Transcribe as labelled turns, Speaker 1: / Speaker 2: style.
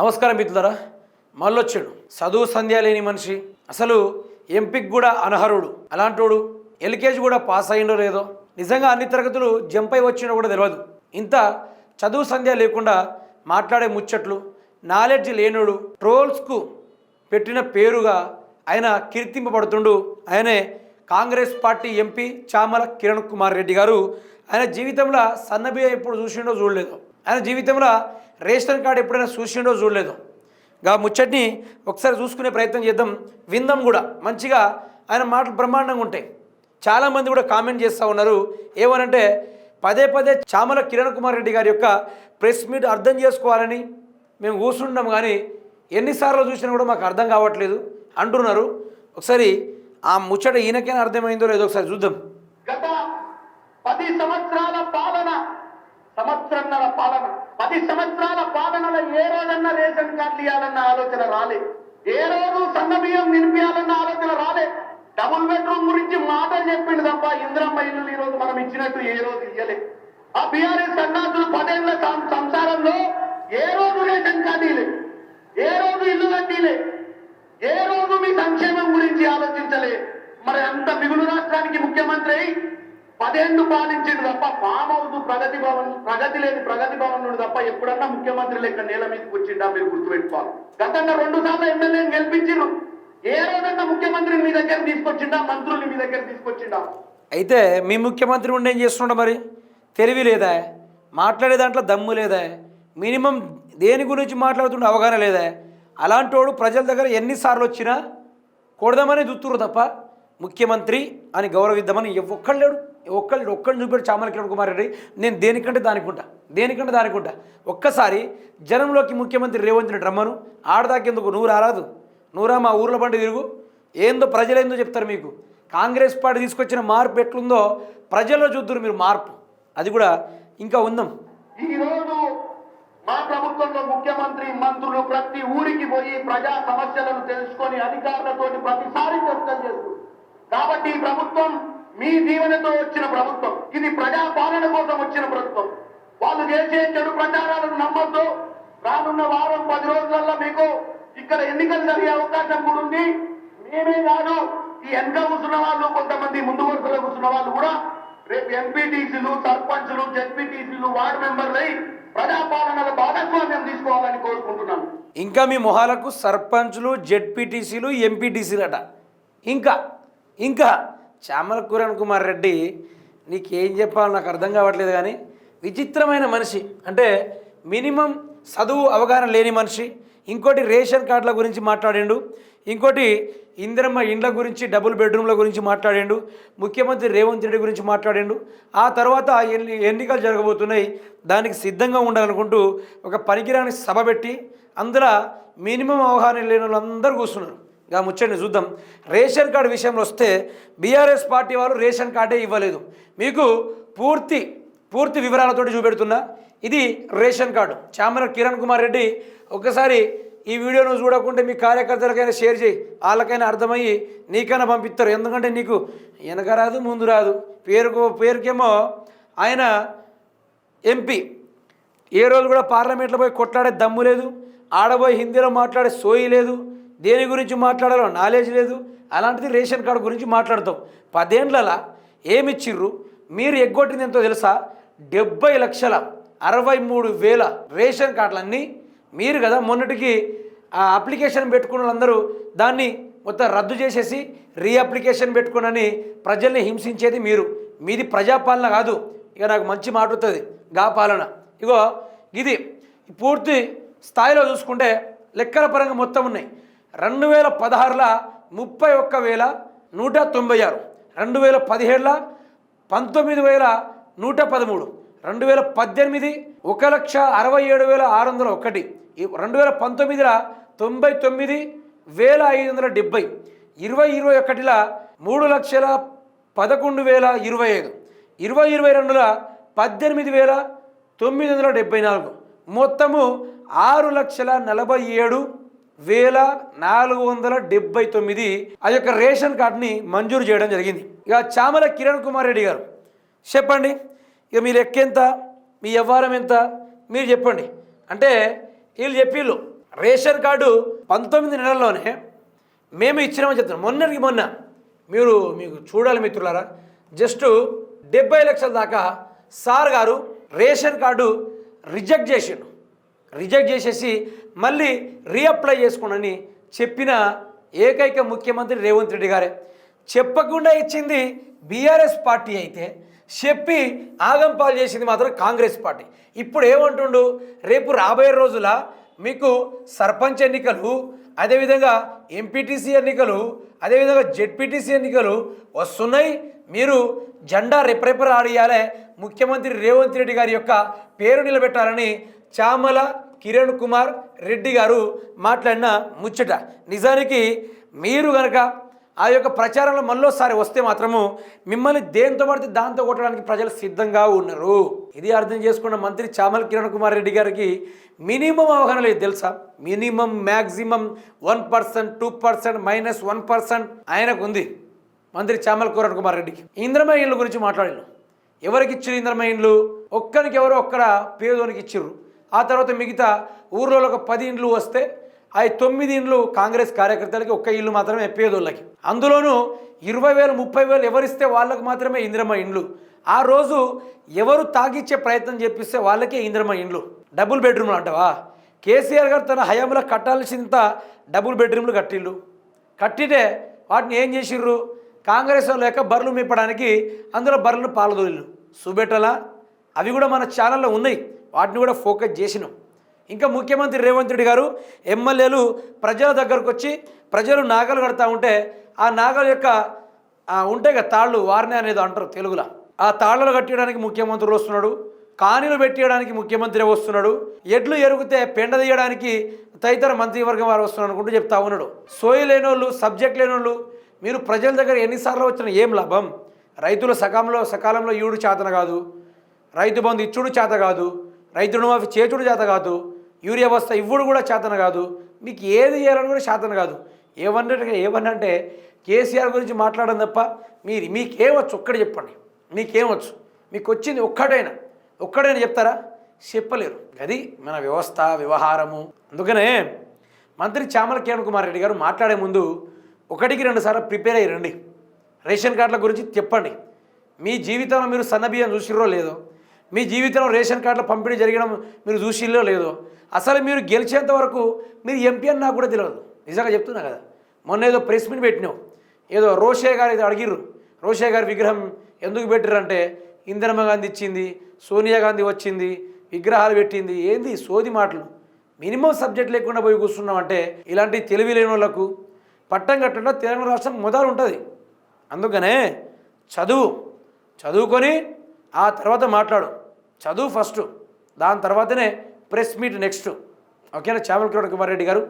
Speaker 1: నమస్కారం మిత్రులారా. మళ్ళొచ్చాడు చదువు సంధ్య లేని మనిషి, అసలు ఎంపీకి కూడా అనర్హుడు. అలాంటోడు ఎల్కేజీ కూడా పాస్ అయ్యిండో లేదో, నిజంగా అన్ని తరగతులు జంప్ అయి వచ్చిండో కూడా తెలియదు. ఇంత చదువు సంధ్య లేకుండా మాట్లాడే ముచ్చట్లు, నాలెడ్జ్ లేనుడు, ట్రోల్స్కు పెట్టిన పేరుగా ఆయన కీర్తింపబడుతుండు. ఆయనే కాంగ్రెస్ పార్టీ ఎంపీ చామల కిరణ్ కుమార్ రెడ్డి గారు. ఆయన జీవితంలో సన్నబియ్య ఎప్పుడు చూసిండో చూడలేదు, ఆయన జీవితంలో రేషన్ కార్డు ఎప్పుడైనా చూసిండో చూడలేదు. గా ముచ్చట్ని ఒకసారి చూసుకునే ప్రయత్నం చేద్దాం, విందాం కూడా. మంచిగా ఆయన మాటలు బ్రహ్మాండంగా ఉంటాయి. చాలామంది కూడా కామెంట్ చేస్తూ ఉన్నారు, ఏమనంటే పదే పదే చామల కిరణ్ కుమార్ రెడ్డి గారి యొక్క ప్రెస్ మీట్ అర్థం చేసుకోవాలని మేము కూర్చుంటాం, కానీ ఎన్నిసార్లు చూసినా కూడా మాకు అర్థం కావట్లేదు అంటున్నారు. ఒకసారి ఆ ముచ్చట ఈయనకైనా అర్థమైందో లేదో ఒకసారి చూద్దాం.
Speaker 2: గత 10 సంవత్సరాల పాలన, సంవత్సరంన్నర పాలన, 10 సంవత్సరాల పాలనలో ఏ రోజన్నా రేషన్ కార్డులు ఇవ్వాలన్న ఆలోచన రాలే, ఏ రోజు సన్న బియ్యం నింపియాలన్న ఆలోచన రాలే. డబుల్ బెడ్రూమ్ గురించి మాటలు చెప్పిండు తప్ప ఇందిరమ్మ ఇల్లు ఈ రోజు మనం ఇచ్చినట్టు ఏ రోజు ఇయ్యలే. ఆ బీఆర్ఎస్ సన్నాసులు 10 ఏళ్ల సంసారంలో ఏ రోజు రేషన్ కార్డులే, ఏ రోజు ఇల్లు కట్టిలే, ఏ రోజు మీ సంక్షేమం గురించి ఆలోచించలే. మరి అంత మిగులు రాష్ట్రానికి ముఖ్యమంత్రి 10 ఏళ్లు పాలించిండు తప్ప ఫామ్ హౌస్ ప్రగతి లేని ప్రగతి భవన్ నుండి తప్ప ఎప్పుడన్నా ముఖ్యమంత్రి లెక్క నేల మీదకి వచ్చిండా మీరు గుర్తుపెట్టుకోవాలి. గతంగా 2 సార్లు ఎమ్మెల్యేని గెలిపించిండు, ఏ రోజన్నా ముఖ్యమంత్రిని మీ దగ్గర తీసుకొచ్చిండా, మంత్రుల్ని మీ దగ్గర తీసుకొచ్చిండా?
Speaker 1: అయితే మీ ముఖ్యమంత్రి ఉండి ఏం చేస్తుండ, మరి తెలివి లేదా, మాట్లాడే దాంట్లో దమ్ము లేదా, మినిమం దేని గురించి మాట్లాడుతుండే అవగాహన లేదా? అలాంటి వాడు ప్రజల దగ్గర ఎన్నిసార్లు వచ్చినా కొడదామని దుత్తురు తప్ప ముఖ్యమంత్రి అని గౌరవిద్దామని ఒక్కళ్ళు చూపెట్టి చామల కిరణ్ కుమార్ రెడ్డి నేను దేనికంటే దానికుంటా. ఒక్కసారి జనంలోకి ముఖ్యమంత్రి రేవంత్ రెడ్డి రమ్మను, ఆడదాకెందుకు నువ్వు రారాదు, నువ్వురా మా ఊర్ల బండి తిరుగు, ఏందో ప్రజలేందో చెప్తారు మీకు. కాంగ్రెస్ పార్టీ తీసుకొచ్చిన మార్పు ఎట్లుందో ప్రజల్లో చూద్దరు మీరు మార్పు, అది కూడా ఇంకా ఉందాం.
Speaker 2: ఈరోజు మా ప్రభుత్వంలో ముఖ్యమంత్రి మంత్రులు ప్రతి ఊరికి పోయి ప్రజా సమస్యలను తెలుసుకొని అధికారులతో ప్రతిసారి చర్చలు చేస్తారు. కాబట్టి ఈ ప్రభుత్వం మీ దీవెనతో వచ్చిన ప్రభుత్వం, ఇది ప్రజా పాలన కోసం వచ్చిన ప్రభుత్వం. వాళ్ళు చేసే చెడు ప్రచారాలను నమ్మొద్దు. రానున్న వారం 10 రోజులలో మీకు ఇక్కడ ఎన్నికలు జరిగే అవకాశం కూడా ఉంది. మేమే కాదు, ఈ వెనక కూర్చున్న వాళ్ళు, కొంతమంది ముందు వరుసలో కూర్చున్న వాళ్ళు కూడా రేపు ఎంపీటీసీలు, సర్పంచులు, జెడ్పీటీసీలు, వార్డు మెంబర్లై ప్రజాపాలనలో భాగస్వామ్యం తీసుకోవాలని కోరుకుంటున్నాను.
Speaker 1: ఇంకా మీ మొహాలకు సర్పంచులు, జెడ్పీటీసీలు, ఎంపీటీసీలు అట. ఇంకా చామల కిరణ్ కుమార్ రెడ్డి నీకేం చెప్పాలో నాకు అర్థం కావట్లేదు, కానీ విచిత్రమైన మనిషి. అంటే మినిమం చదువు అవగాహన లేని మనిషి. ఇంకోటి రేషన్ కార్డుల గురించి మాట్లాడిండు, ఇంకోటి ఇందిరమ్మ ఇండ్ల గురించి, డబుల్ బెడ్రూమ్ల గురించి మాట్లాడిండు, ముఖ్యమంత్రి రేవంత్ రెడ్డి గురించి మాట్లాడిండు. ఆ తర్వాత ఎన్నికలు జరగబోతున్నాయి, దానికి సిద్ధంగా ఉండాలనుకుంటూ ఒక పనికిరాని సభ పెట్టి అందులో మినిమం అవగాహన లేని వాళ్ళందరూ కూర్చున్నారు. ఇక ముచ్చండి చూద్దాం. రేషన్ కార్డు విషయంలో వస్తే బీఆర్ఎస్ పార్టీ వాళ్ళు రేషన్ కార్డే ఇవ్వలేదు. మీకు పూర్తి వివరాలతోటి చూపెడుతున్నా. ఇది రేషన్ కార్డు. చామల కిరణ్ కుమార్ రెడ్డి ఒక్కసారి ఈ వీడియోను చూడకుంటే మీ కార్యకర్తలకైనా షేర్ చేయి, వాళ్ళకైనా అర్థమయ్యి నీకైనా పంపిస్తారు. ఎందుకంటే నీకు వెనక రాదు, ముందు రాదు. పేరుకేమో ఆయన ఎంపీ, ఏ రోజు కూడా పార్లమెంట్లో పోయి కొట్లాడే దమ్ము లేదు, ఆడబోయి హిందీలో మాట్లాడే సోయి లేదు, దేని గురించి మాట్లాడాలో నాలెడ్జ్ లేదు. అలాంటిది రేషన్ కార్డు గురించి మాట్లాడతాం. 10 ఏళ్ళలా ఏమిచ్చిర్రు మీరు? ఎగ్గొట్టింది ఎంతో తెలుసా? 70,63,000 రేషన్ కార్డులన్నీ మీరు కదా. మొన్నటికి ఆ అప్లికేషన్ పెట్టుకున్న వాళ్ళందరూ దాన్ని మొత్తం రద్దు చేసేసి రీఅప్లికేషన్ పెట్టుకుని ప్రజల్ని హింసించేది మీరు. మీది ప్రజాపాలన కాదు. ఇక నాకు మంచి మాట అవుతుంది గా పాలన. ఇగో ఇది పూర్తి స్థాయిలో చూసుకుంటే లెక్కల పరంగా మొత్తం ఉన్నాయి. 2016లో 31,196, 2017లో 19,113, 2018 1,67,601, 2019లో 99,570, 2021లో 3,11,025, 2022లో 18,974, మొత్తము 6,47,479 ఆ యొక్క రేషన్ కార్డుని మంజూరు చేయడం జరిగింది. ఇక చామల కిరణ్ కుమార్ రెడ్డి గారు చెప్పండి, ఇక మీ లెక్క ఎంత, మీ వ్యవహారం ఎంత మీరు చెప్పండి. అంటే వీళ్ళు చెప్పిళ్ళు రేషన్ కార్డు 19 నెలల్లోనే మేము ఇచ్చినామని చెప్తున్నాం. మొన్నటికి మొన్న మీకు చూడాలి మిత్రులారా, జస్ట్ 70 లక్షల దాకా సార్ గారు రేషన్ కార్డు రిజెక్ట్ చేసేసి మళ్ళీ రీఅప్లై చేసుకోండి చెప్పిన ఏకైక ముఖ్యమంత్రి రేవంత్ రెడ్డి గారే. చెప్పకుండా ఇచ్చింది బీఆర్ఎస్ పార్టీ అయితే చెప్పి ఆగంపాలు చేసింది మాత్రం కాంగ్రెస్ పార్టీ. ఇప్పుడు ఏమంటుండు, రేపు రాబోయే రోజుల మీకు సర్పంచ్ ఎన్నికలు, అదేవిధంగా ఎంపీటీసీ ఎన్నికలు, అదేవిధంగా జెడ్పీటీసీ ఎన్నికలు వస్తున్నాయి, మీరు జెండా రెపరెపర ఆడియాలే, ముఖ్యమంత్రి రేవంత్ రెడ్డి గారి యొక్క పేరు నిలబెట్టాలని చామల కిరణ్ కుమార్ రెడ్డి గారు మాట్లాడిన ముచ్చట. నిజానికి మీరు కనుక ఆ యొక్క ప్రచారంలో మళ్ళీసారి వస్తే మాత్రము మిమ్మల్ని దేంతో పడితే దాంతో కొట్టడానికి ప్రజలు సిద్ధంగా ఉన్నారు. ఇది అర్థం చేసుకున్న మంత్రి చామల కిరణ్ కుమార్ రెడ్డి గారికి మినిమం అవగాహన లేదు తెలుసా. మినిమం మ్యాక్సిమం 1%, 2%, -1% ఆయనకు ఉంది. మంత్రి చామల కిరణ్ కుమార్ రెడ్డికి ఇంద్రమ్మ ఇండ్ల గురించి మాట్లాడారు. ఎవరికి ఇచ్చారు ఇంద్రమ్మ ఇండ్లు? ఒక్కరికి ఎవరో ఒక్కడ పేదోనికి ఇచ్చిర్రు. ఆ తర్వాత మిగతా ఊర్లో ఒక 10 ఇండ్లు వస్తే ఆ 9 ఇండ్లు కాంగ్రెస్ కార్యకర్తలకి, ఒక్క ఇల్లు మాత్రమే పేదోళ్ళకి. అందులోనూ 20,000, 30,000 ఎవరిస్తే వాళ్ళకు మాత్రమే ఇంద్రమ్మ ఇండ్లు. ఆ రోజు ఎవరు తాగిచ్చే ప్రయత్నం చేపిస్తే వాళ్ళకే ఇంద్రమ్మ ఇండ్లు. డబుల్ బెడ్రూమ్లు అంటావా? కేసీఆర్ గారు తన హయాంలో కట్టాల్సినంత డబుల్ బెడ్రూమ్లు కట్టితే వాటిని ఏం చేసిర్రు? కాంగ్రెస్ లేక బర్రెలు మేపడానికి అందులో బర్రెలు పాలదోళ్ళు చూపెట్టాలా? అవి కూడా మన ఛానల్లో ఉన్నాయి, వాటిని కూడా ఫోకస్ చేసినాం. ఇంకా ముఖ్యమంత్రి రేవంత్ రెడ్డి గారు ఎమ్మెల్యేలు ప్రజల దగ్గరకు వచ్చి ప్రజలు నాగలు కడతా ఉంటే ఆ నాగల యొక్క ఉంటాయి కదా తాళ్ళు, వారిని అనేది అంటారు తెలుగులో, ఆ తాళ్ళలు కట్టడానికి ముఖ్యమంత్రి వస్తున్నాడు, కానీలు పెట్టేయడానికి ముఖ్యమంత్రి వస్తున్నాడు, ఎడ్లు ఎరుగుతే పెండ తీయడానికి తదితర మంత్రివర్గం వారు వస్తున్నారు అనుకుంటూ చెప్తా ఉన్నాడు. సోయి లేనోళ్ళు, సబ్జెక్ట్ లేనోళ్ళు మీరు ప్రజల దగ్గర ఎన్నిసార్లు వచ్చినా ఏం లాభం? రైతులు సకాలంలో ఈడు చేతన కాదు, రైతు బంధు ఇచ్చుడు చేత కాదు, రైతు రుణమాఫీ చేచుడు చేత కాదు, యూరియా బస్తా ఇవ్వడు కూడా చేతన కాదు, మీకు ఏది చేయాలని కూడా చేతన కాదు. ఏమన్నంటే కేసీఆర్ గురించి మాట్లాడడం తప్ప మీకేమొచ్చు ఒక్కటి చెప్పండి. మీకేమొచ్చు? మీకు వచ్చింది ఒక్కడైనా చెప్తారా? చెప్పలేరు. అది మన వ్యవస్థ వ్యవహారము. అందుకనే మంత్రి చామల కిరణ్ కుమార్ రెడ్డి గారు మాట్లాడే ముందు 1-2 సార్లు ప్రిపేర్ అయ్యి రండి. రేషన్ కార్డుల గురించి చెప్పండి. మీ జీవితంలో మీరు సన్నబియ్యం చూసిర్రో లేదో, మీ జీవితంలో రేషన్ కార్డుల పంపిణీ జరగడం మీరు చూసిల్లో లేదో, అసలు మీరు గెలిచేంత వరకు మీరు ఎంపీ అని నాకు కూడా తెలియదు. నిజంగా చెప్తున్నా కదా. మొన్న ఏదో ప్రెస్ మీట్ పెట్టినావు, ఏదో రోషే గారు ఏదో అడిగిర్రు, రోషే గారి విగ్రహం ఎందుకు పెట్టిర్రంటే ఇందిరమ్మ గాంధీ ఇచ్చింది, సోనియా గాంధీ వచ్చింది, విగ్రహాలు పెట్టింది. ఏంది సోది మాటలు? మినిమం సబ్జెక్ట్ లేకుండా పోయి కూర్చున్నామంటే ఇలాంటి తెలివి లేని వాళ్ళకు పట్టం కట్టడంలో తెలంగాణ రాష్ట్రం మొదలు ఉంటుంది. అందుకనే చదువుకొని ఆ తర్వాత మాట్లాడు. చదువు ఫస్ట్, దాని తర్వాతనే ప్రెస్ మీట్ నెక్స్ట్. ఓకేనా? చామల కిరణ్ కుమార్ రెడ్డి గారు